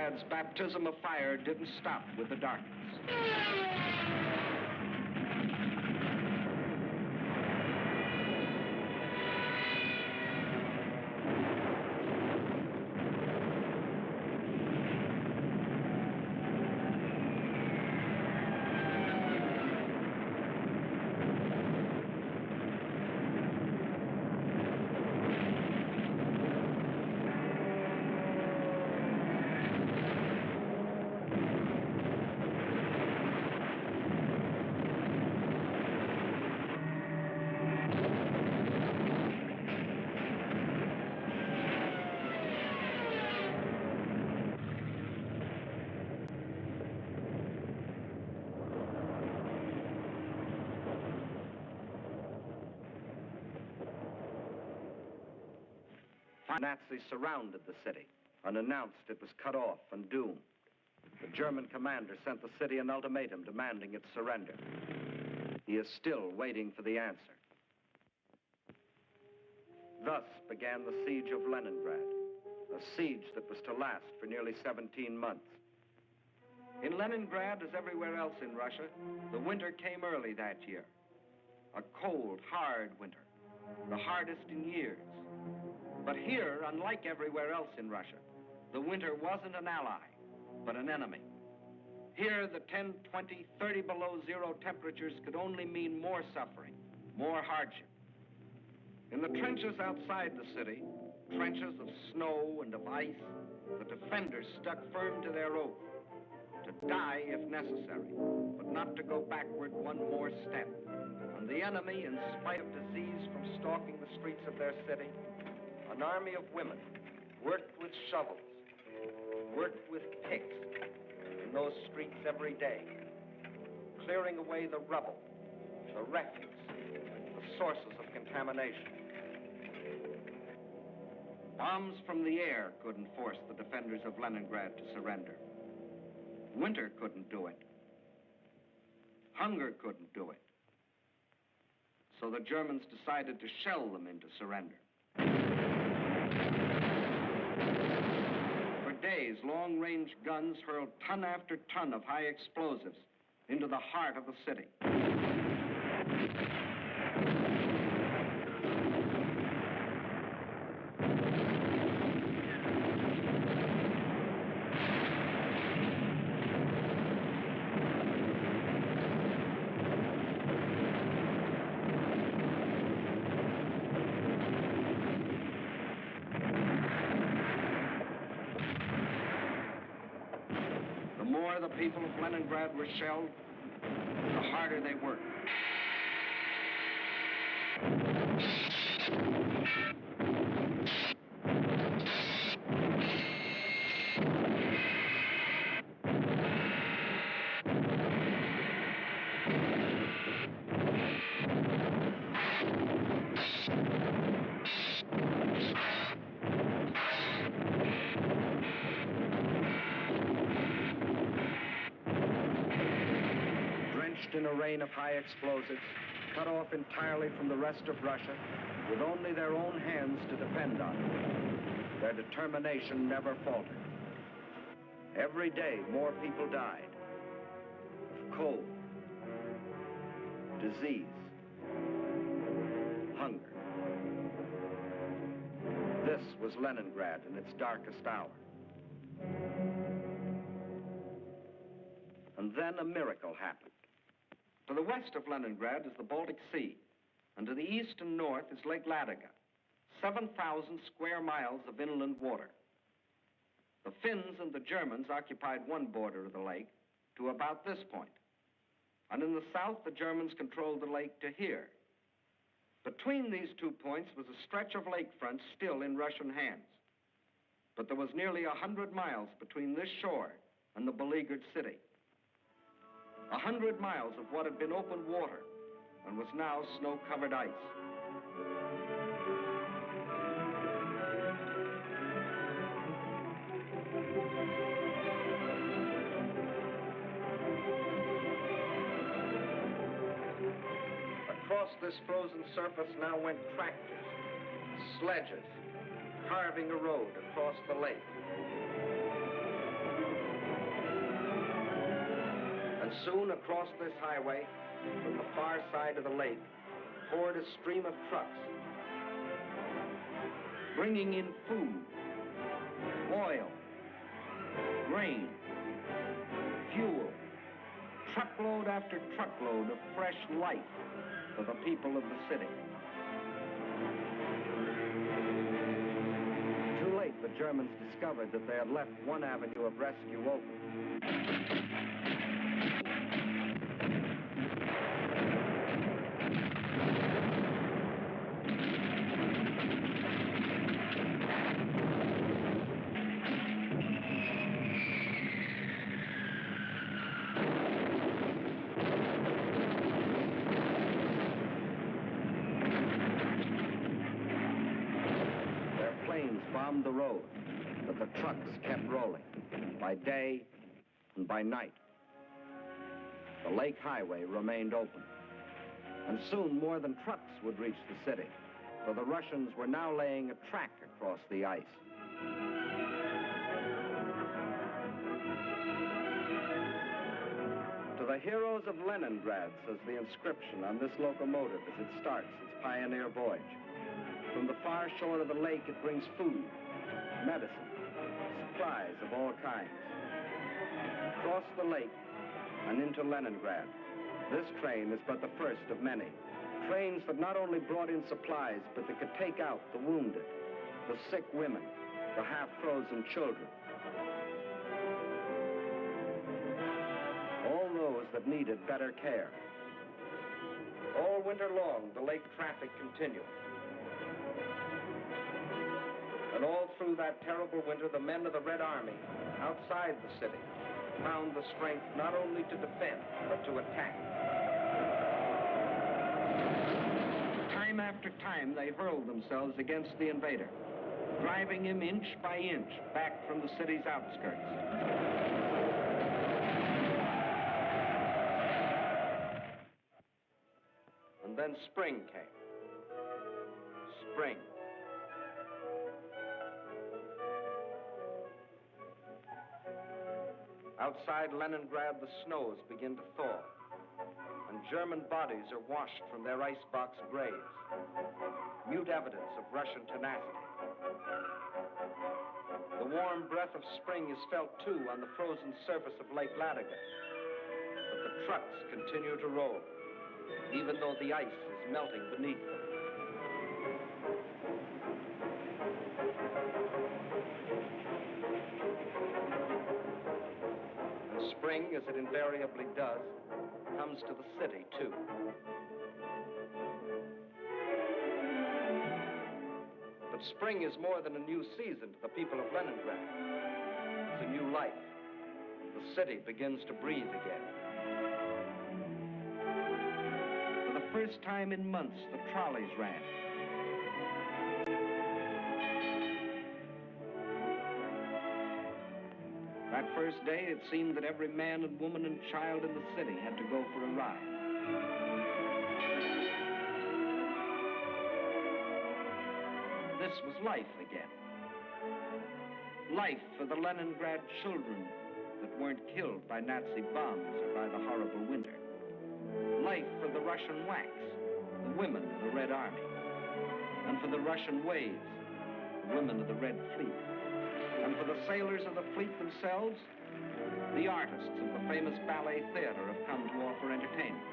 Leningrad's baptism of fire didn't stop with the darkness. Nazis surrounded the city and announced it was cut off and doomed. The German commander sent the city an ultimatum demanding its surrender. He is still waiting for the answer. Thus began the siege of Leningrad, a siege that was to last for nearly 17 months. In Leningrad, as everywhere else in Russia, the winter came early that year. A cold, hard winter, the hardest in years. But here, unlike everywhere else in Russia, the winter wasn't an ally, but an enemy. Here, the 10, 20, 30 below zero temperatures could only mean more suffering, more hardship. In the trenches outside the city, trenches of snow and of ice, the defenders stuck firm to their oath, to die if necessary, but not to go backward one more step. And the enemy, in spite of disease from stalking the streets of their city, an army of women worked with shovels, worked with picks in those streets every day, clearing away the rubble, the refuse, the sources of contamination. Bombs from the air couldn't force the defenders of Leningrad to surrender. Winter couldn't do it. Hunger couldn't do it. So the Germans decided to shell them into surrender. For days, long-range guns hurled ton after ton of high explosives into the heart of the city. The more the people of Leningrad were shelled, the harder they worked. Drenched in a rain of high explosives, cut off entirely from the rest of Russia, with only their own hands to depend on, their determination never faltered. Every day, more people died of cold, disease, hunger. This was Leningrad in its darkest hour. And then a miracle happened. To the west of Leningrad is the Baltic Sea, and to the east and north is Lake Ladoga, 7,000 square miles of inland water. The Finns and the Germans occupied one border of the lake to about this point, and in the south the Germans controlled the lake to here. Between these 2 points was a stretch of lakefront still in Russian hands, but there was nearly 100 miles between this shore and the beleaguered city. 100 miles of what had been open water and was now snow-covered ice. Across this frozen surface now went tractors, sledges, carving a road across the lake. And soon across this highway, from the far side of the lake, poured a stream of trucks, bringing in food, oil, grain, fuel, truckload after truckload of fresh life for the people of the city. Too late, the Germans discovered that they had left one avenue of rescue open. Bombed the road, but the trucks kept rolling, by day and by night. The lake highway remained open, and soon more than trucks would reach the city, for the Russians were now laying a track across the ice. To the heroes of Leningrad, says the inscription on this locomotive as it starts its pioneer voyage. From the far shore of the lake, it brings food, medicine, supplies of all kinds. Across the lake and into Leningrad, this train is but the first of many. Trains that not only brought in supplies, but that could take out the wounded, the sick women, the half-frozen children. All those that needed better care. All winter long, the lake traffic continued. And all through that terrible winter, the men of the Red Army, outside the city, found the strength not only to defend, but to attack. Time after time, they hurled themselves against the invader, driving him inch by inch back from the city's outskirts. And then spring came. Spring. Outside Leningrad, the snows begin to thaw, and German bodies are washed from their icebox graves, mute evidence of Russian tenacity. The warm breath of spring is felt, too, on the frozen surface of Lake Ladoga. But the trucks continue to roll, even though the ice is melting beneath them. Spring, as it invariably does, comes to the city, too. But spring is more than a new season to the people of Leningrad. It's a new life. The city begins to breathe again. For the first time in months, the trolleys ran. That first day, it seemed that every man and woman and child in the city had to go for a ride. This was life again. Life for the Leningrad children that weren't killed by Nazi bombs or by the horrible winter. Life for the Russian WACs, the women of the Red Army. And for the Russian waves, the women of the Red Fleet. And for the sailors of the fleet themselves, the artists of the famous ballet theater have come to offer entertainment.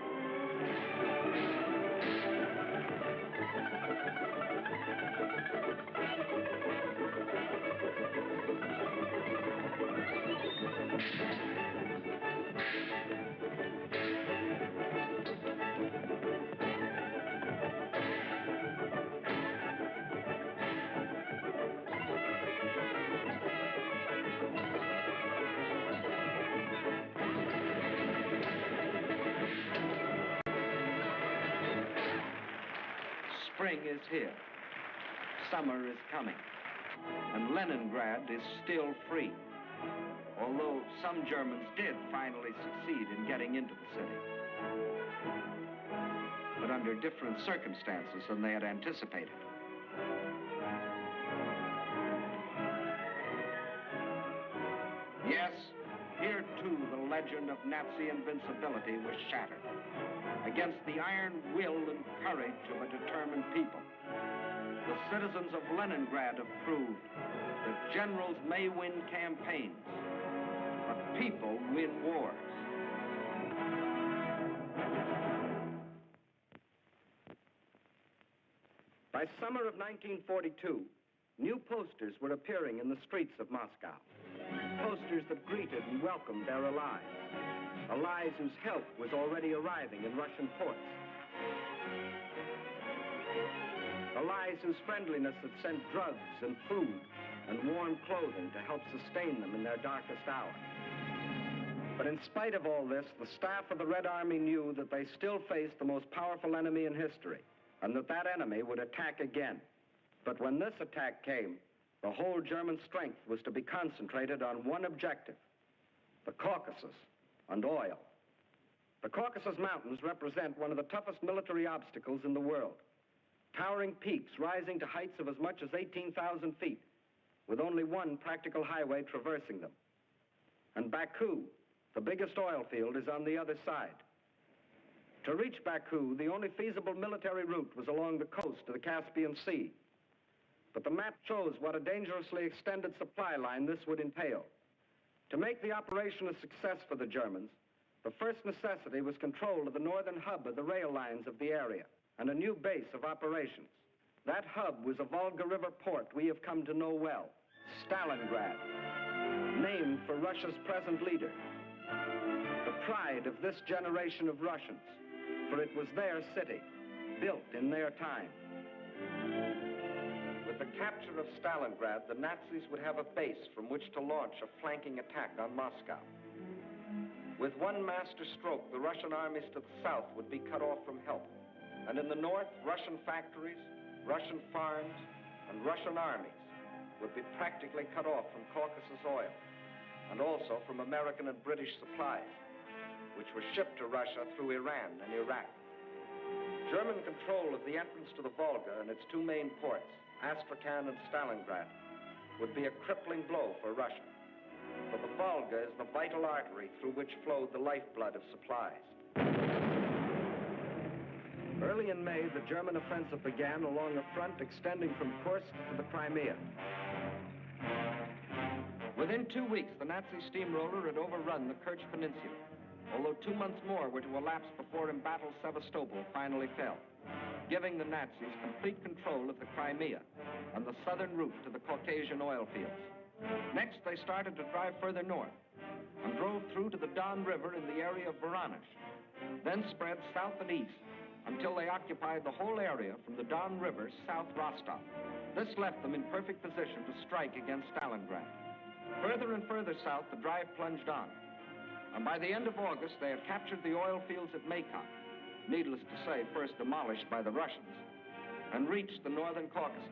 Spring is here. Summer is coming. And Leningrad is still free. Although some Germans did finally succeed in getting into the city. But under different circumstances than they had anticipated. Yes, here too the legend of Nazi invincibility was shattered against the iron will and courage of a determined people. The citizens of Leningrad have proved that generals may win campaigns, but people win wars. By summer of 1942, new posters were appearing in the streets of Moscow. Posters that greeted and welcomed their allies. Allies whose help was already arriving in Russian ports. Allies whose friendliness had sent drugs and food and warm clothing to help sustain them in their darkest hour. But in spite of all this, the staff of the Red Army knew that they still faced the most powerful enemy in history, and that enemy would attack again. But when this attack came, the whole German strength was to be concentrated on one objective: the Caucasus and oil. The Caucasus Mountains represent one of the toughest military obstacles in the world. Towering peaks rising to heights of as much as 18,000 feet, with only one practical highway traversing them. And Baku, the biggest oil field, is on the other side. To reach Baku, the only feasible military route was along the coast of the Caspian Sea. But the map shows what a dangerously extended supply line this would entail. To make the operation a success for the Germans, the first necessity was control of the northern hub of the rail lines of the area and a new base of operations. That hub was a Volga River port we have come to know well, Stalingrad, named for Russia's present leader. The pride of this generation of Russians, for it was their city, built in their time. With the capture of Stalingrad, the Nazis would have a base from which to launch a flanking attack on Moscow. With one master stroke, the Russian armies to the south would be cut off from help. And in the north, Russian factories, Russian farms, and Russian armies would be practically cut off from Caucasus oil, and also from American and British supplies, which were shipped to Russia through Iran and Iraq. German control of the entrance to the Volga and its two main ports, Astrakhan and Stalingrad, would be a crippling blow for Russia. For the Volga is the vital artery through which flowed the lifeblood of supplies. Early in May, the German offensive began along a front extending from Kursk to the Crimea. Within 2 weeks, the Nazi steamroller had overrun the Kerch Peninsula, although 2 months more were to elapse before embattled Sevastopol finally fell, giving the Nazis complete control of the Crimea and the southern route to the Caucasian oil fields. Next, they started to drive further north and drove through to the Don River in the area of Voronezh, then spread south and east until they occupied the whole area from the Don River south Rostov. This left them in perfect position to strike against Stalingrad. Further and further south, the drive plunged on, and by the end of August, they had captured the oil fields at Maykock, needless to say, first demolished by the Russians, and reached the northern Caucasus.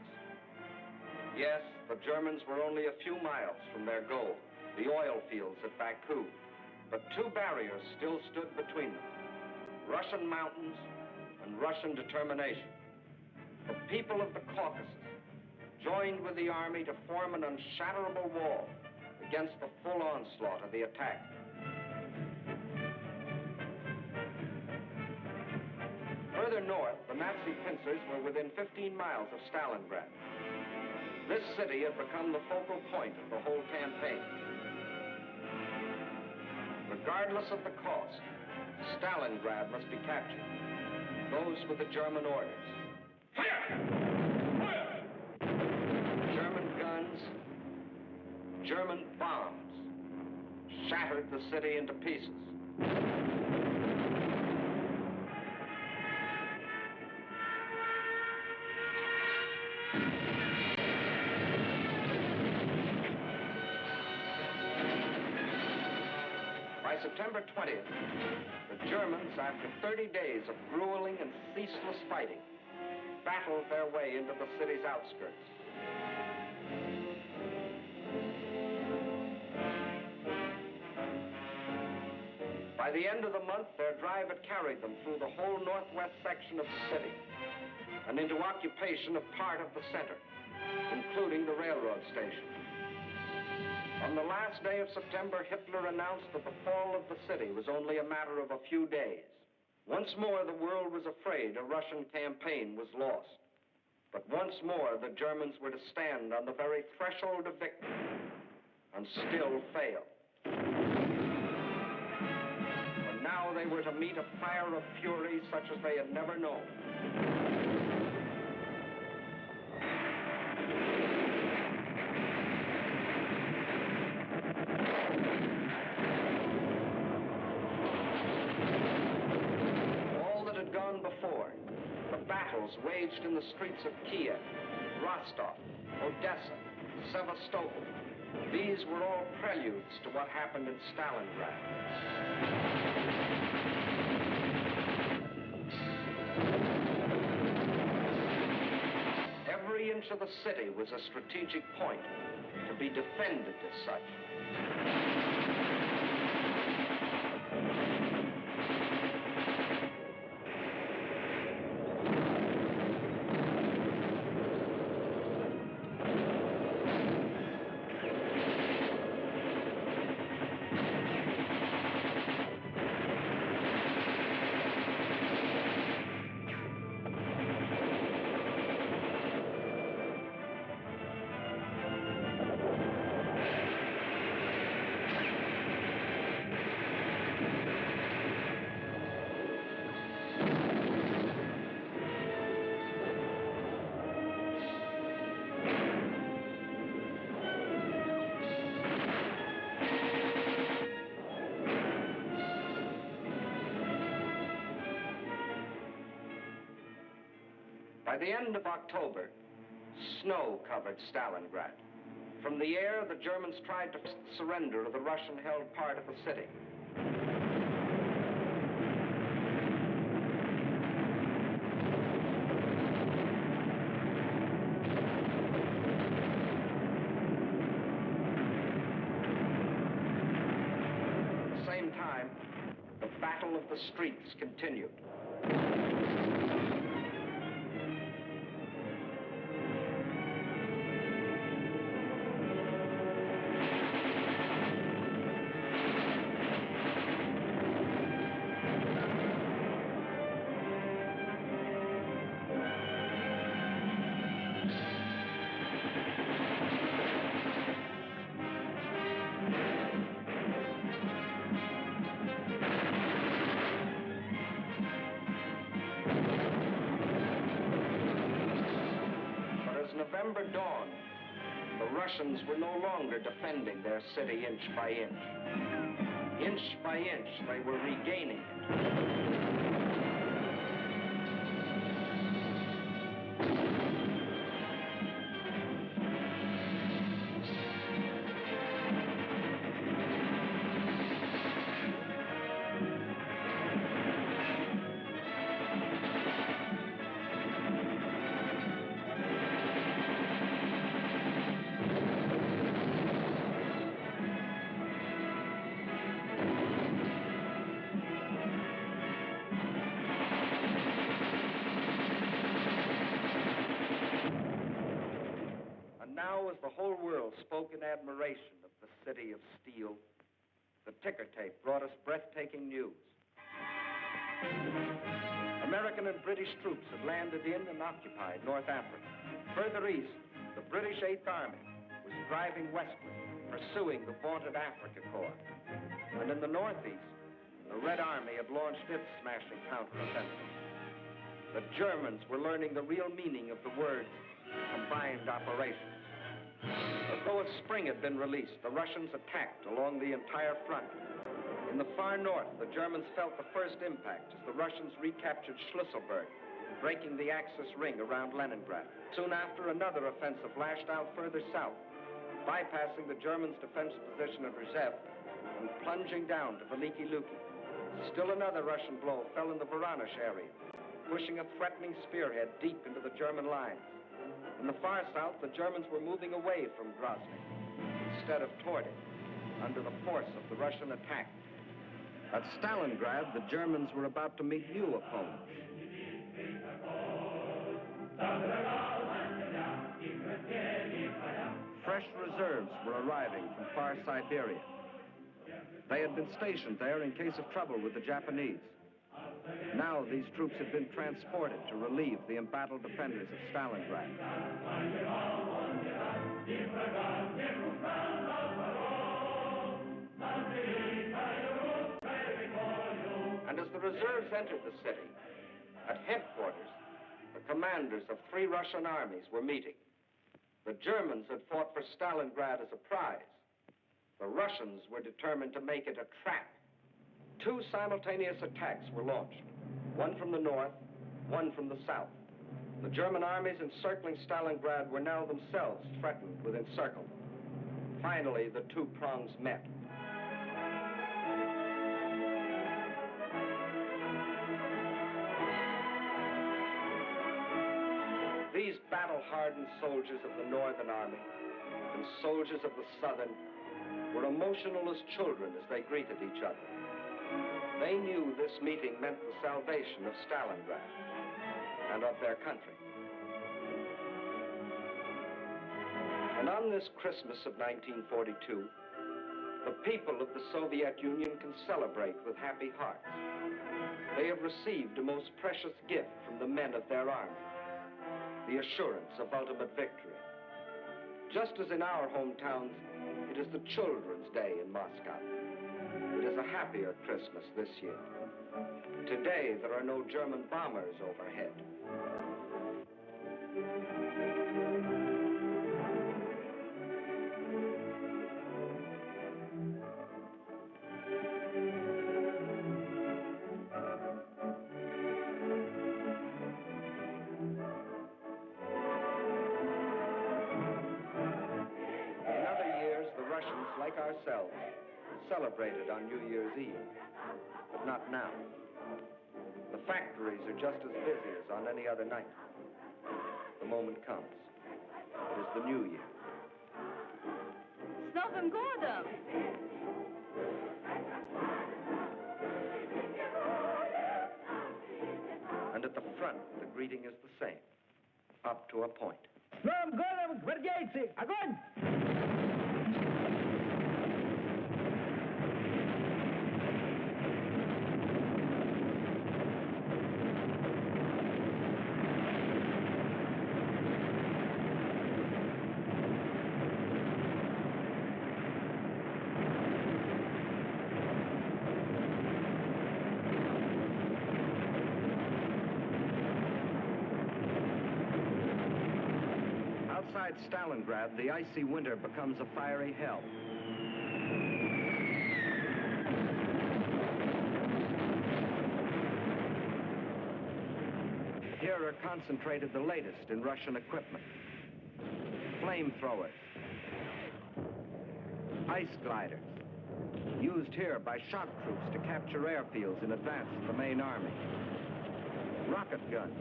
Yes, the Germans were only a few miles from their goal, the oil fields at Baku, but two barriers still stood between them: Russian mountains and Russian determination. The people of the Caucasus joined with the army to form an unshatterable wall against the full onslaught of the attack. Further north, the Nazi pincers were within 15 miles of Stalingrad. This city had become the focal point of the whole campaign. Regardless of the cost, Stalingrad must be captured. Those were the German orders. Fire! Fire! German guns, German bombs shattered the city into pieces. By September 20th, the Germans, after 30 days of grueling and ceaseless fighting, battled their way into the city's outskirts. By the end of the month, their drive had carried them through the whole northwest section of the city and into occupation of part of the center, including the railroad station. On the last day of September, Hitler announced that the fall of the city was only a matter of a few days. Once more, the world was afraid a Russian campaign was lost. But once more, the Germans were to stand on the very threshold of victory and still fail. For now, they were to meet a fire of fury such as they had never known. Before, the battles waged in the streets of Kiev, Rostov, Odessa, Sevastopol, these were all preludes to what happened in Stalingrad. Every inch of the city was a strategic point to be defended as such. By the end of October, snow covered Stalingrad. From the air, the Germans tried to surrender to the Russian-held part of the city. At the same time, the battle of the streets continued. November dawned, the Russians were no longer defending their city inch by inch. Inch by inch, they were regaining it. Now, as the whole world spoke in admiration of the city of steel, the ticker tape brought us breathtaking news. American and British troops had landed in and occupied North Africa. Further east, the British 8th Army was driving westward, pursuing the vaunted Africa Corps. And in the northeast, the Red Army had launched its smashing counteroffensive. The Germans were learning the real meaning of the words combined operations. As though a spring had been released, the Russians attacked along the entire front. In the far north, the Germans felt the first impact as the Russians recaptured Schlusselburg, breaking the Axis ring around Leningrad. Soon after, another offensive lashed out further south, bypassing the Germans' defensive position at Rzhev and plunging down to Veliki Luki. Still another Russian blow fell in the Voronezh area, pushing a threatening spearhead deep into the German lines. In the far south, the Germans were moving away from Grozny instead of toward it, under the force of the Russian attack. At Stalingrad, the Germans were about to meet new opponents. Fresh reserves were arriving from far Siberia. They had been stationed there in case of trouble with the Japanese. Now these troops had been transported to relieve the embattled defenders of Stalingrad. And as the reserves entered the city, at headquarters, the commanders of 3 Russian armies were meeting. The Germans had fought for Stalingrad as a prize. The Russians were determined to make it a trap. 2 simultaneous attacks were launched, one from the north, one from the south. The German armies encircling Stalingrad were now themselves threatened with encirclement. Finally, the 2 prongs met. These battle-hardened soldiers of the Northern Army and soldiers of the Southern were emotional as children as they greeted each other. They knew this meeting meant the salvation of Stalingrad and of their country. And on this Christmas of 1942, the people of the Soviet Union can celebrate with happy hearts. They have received a most precious gift from the men of their army, the assurance of ultimate victory. Just as in our hometowns, it is the Children's Day in Moscow. It is a happier Christmas this year. Today, there are no German bombers overhead. Like ourselves, celebrated on New Year's Eve, but not now. The factories are just as busy as on any other night. The moment comes. It is the New Year. С Новым годом! And at the front, the greeting is the same, up to a point. С Новым годом, гвардейцы! Огонь! Outside Stalingrad, the icy winter becomes a fiery hell. Here are concentrated the latest in Russian equipment. Flamethrowers, ice gliders, used here by shock troops to capture airfields in advance of the main army. Rocket guns,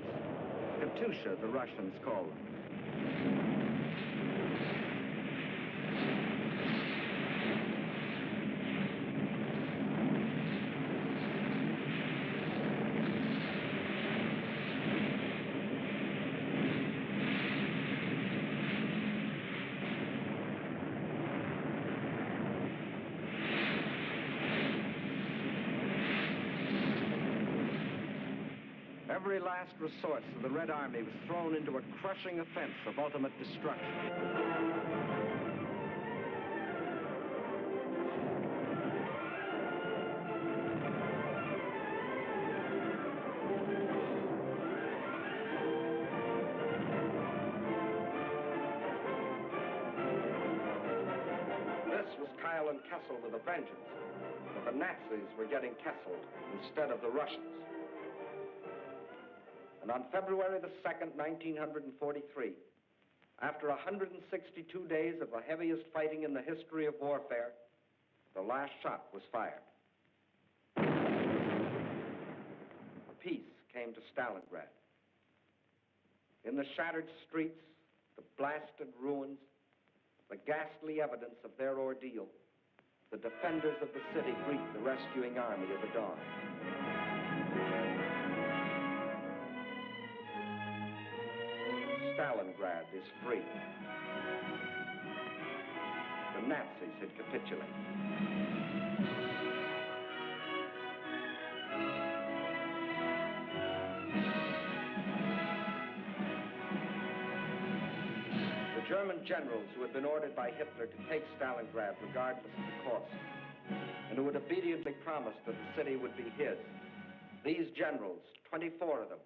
Katyusha, the Russians call them. Every last resource of the Red Army was thrown into a crushing offense of ultimate destruction. This was Kyle and Kessel with a vengeance, but the Nazis were getting Kesseled instead of the Russians. And on February the 2nd, 1943, after 162 days of the heaviest fighting in the history of warfare, the last shot was fired. Peace came to Stalingrad. In the shattered streets, the blasted ruins, the ghastly evidence of their ordeal, the defenders of the city greet the rescuing army of the dawn. Stalingrad is free. the Nazis had capitulated. The German generals who had been ordered by Hitler to take Stalingrad regardless of the cost, and who had obediently promised that the city would be his. These generals, 24 of them,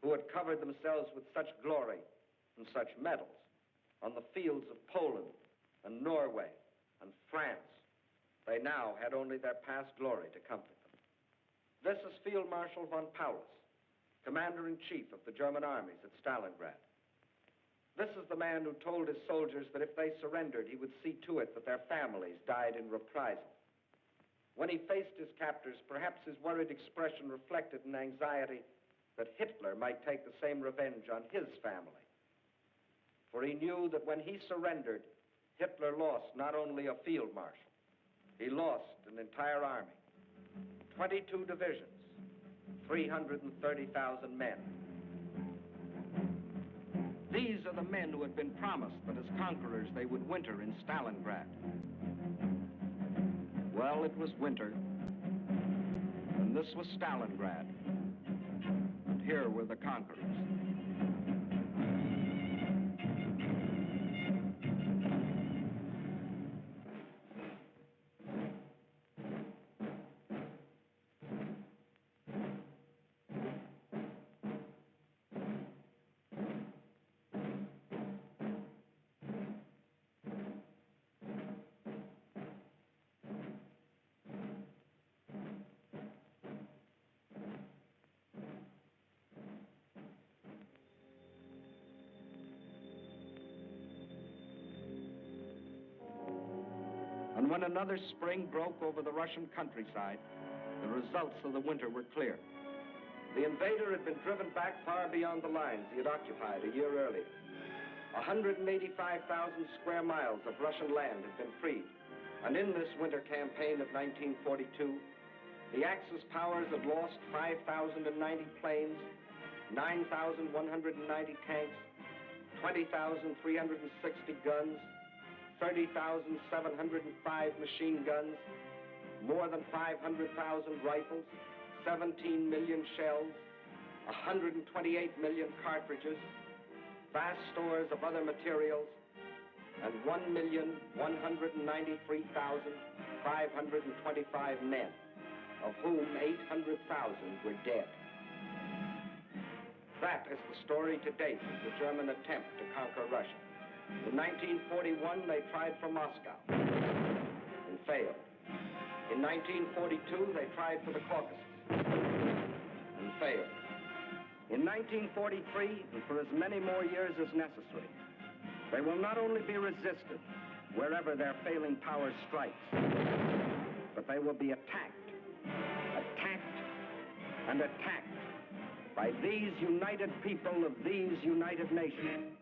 who had covered themselves with such glory and such medals on the fields of Poland and Norway and France, they now had only their past glory to comfort them. This is Field Marshal von Paulus, Commander-in-Chief of the German armies at Stalingrad. This is the man who told his soldiers that if they surrendered, he would see to it that their families died in reprisal. When he faced his captors, perhaps his worried expression reflected an anxiety that Hitler might take the same revenge on his family. For he knew that when he surrendered, Hitler lost not only a field marshal, he lost an entire army, 22 divisions, 330,000 men. These are the men who had been promised that as conquerors they would winter in Stalingrad. Well, it was winter, and this was Stalingrad, and here were the conquerors. And when another spring broke over the Russian countryside, the results of the winter were clear. The invader had been driven back far beyond the lines he had occupied a year earlier. 185,000 square miles of Russian land had been freed. And in this winter campaign of 1942, the Axis powers had lost 5,090 planes, 9,190 tanks, 20,360 guns, 30,705 machine guns, more than 500,000 rifles, 17 million shells, 128 million cartridges, vast stores of other materials, and 1,193,525 men, of whom 800,000 were dead. That is the story to date of the German attempt to conquer Russia. In 1941, they tried for Moscow and failed. In 1942, they tried for the Caucasus and failed. In 1943, and for as many more years as necessary, they will not only be resisted wherever their failing power strikes, but they will be attacked, and attacked by these united people of these united nations.